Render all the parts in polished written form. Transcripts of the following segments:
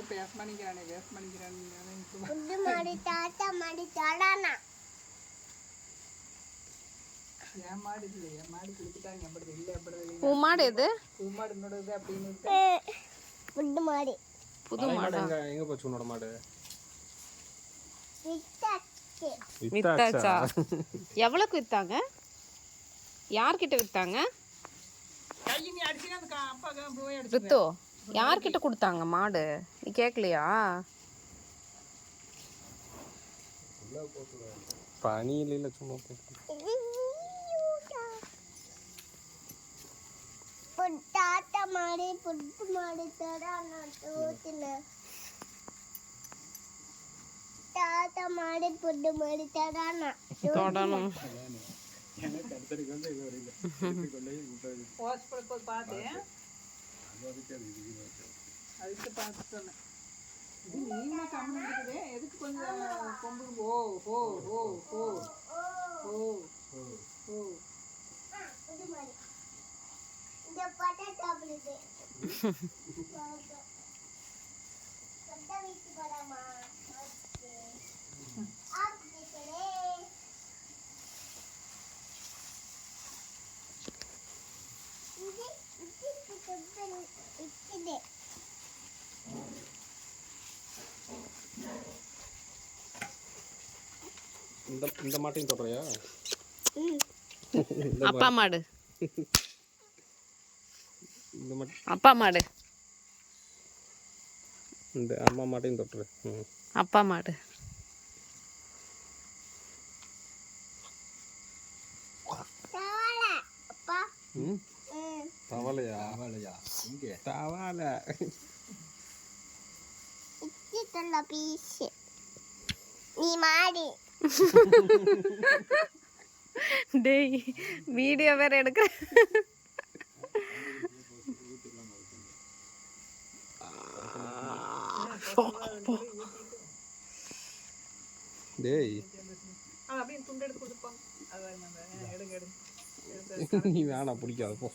பேச மாட்டேங்கிறானே பேச மாட்டேங்கிறானே என் மாடு இல்லை என் மாடு கொடுத்துட்டாங்க எப்படி இல்லை எப்படி உன் மாடு எது உன் மாடு என்னோடது அப்படின்னு புது மாடு புது மாடு எங்க போச்சு உன்னோட மாடு வித்தாச்சா எவ்வளவுக்கு வித்தாங்க யார்கிட்ட வித்தாங்க கையை நீ அடிச்சுன்னா அந்த அப்பாவுக்கு போய் அடிச்சு வித்தோ யார்கிட்ட கொடுத்தாங்க மாடு நீ கேட்கலையா பனி இல்ல சும்மா தாத்தா மாடு புது மாடு தடா நான் தோத்துல தாத்தா மாடு புது மாடு தடா நான் தொடணும் ஹாஸ்பிட்டல் போய் பார்த்தேன் அதுக்கு பார்த்து சொன்னேன் இது நீமா கம்மி இருக்குது எதுக்கு கொஞ்சம் கொம்பு ஓ ஓ ஓ ஓ ஓ ஓ புது மாடு இந்த பட்டா சாப்பிடுது பட்டா வீட்டு போடாமா இந்த மாட்டையும் தொடறியா அப்பா மாடு இந்த மாட்டு அப்பா மாடு இந்த அம்மா மாட்டையும் தொட்டுரு அப்பா மாடு தவளையா தவளையா இங்கே தவளை பீஸ் நீ மாடி டேய் வீடியோ வேற எடுக்க டேய் அப்படியே துண்டு எடுத்து கொடுப்பாங்க அதான் எடுங்க எடுங்க நீ வேணாம் பிடிக்காது போ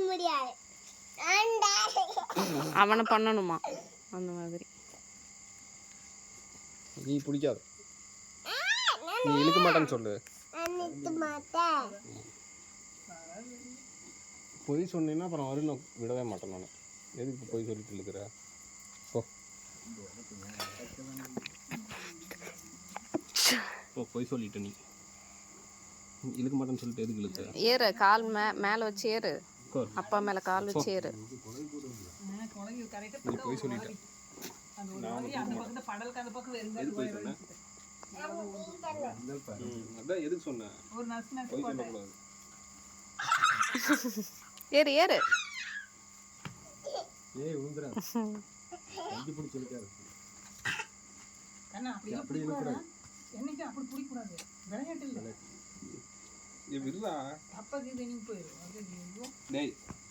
முடியாது அவனை பண்ணணுமா அந்த மாதிரி நீ பிடிக்காது நீ இழுக்க மாட்டேன்னு சொல்லு பொய் சொன்னீங்கன்னா அப்புறம் வருண் விடவே மாட்டேன் நான் எதுக்கு பொய் சொல்லிட்டு இருக்கிற ஓ பொய் சொல்லிட்டு நீ இழுக்க மாட்டேன்னு சொல்லிட்டு எதுக்கு இழுக்க ஏறு கால் மேலே வச்சு ஏறு அப்பா மேலே கால் வச்சு ஏறு நீ பொய் சொல்லிட்ட அதான் எதுக்கு சொன்னேன் பொய் சொல்லக்கூடாது ஏறு ஏறு ஏய் விழுந்துறா கஞ்சி பிடிச்சி இருக்காரு அப்படி இழுக்கூடாது என்னைக்கு அப்படி பிடிக்கூடாது விளையாட்டு இல்லை வில்லா அப்பா இது நீ போயிடும் டேய்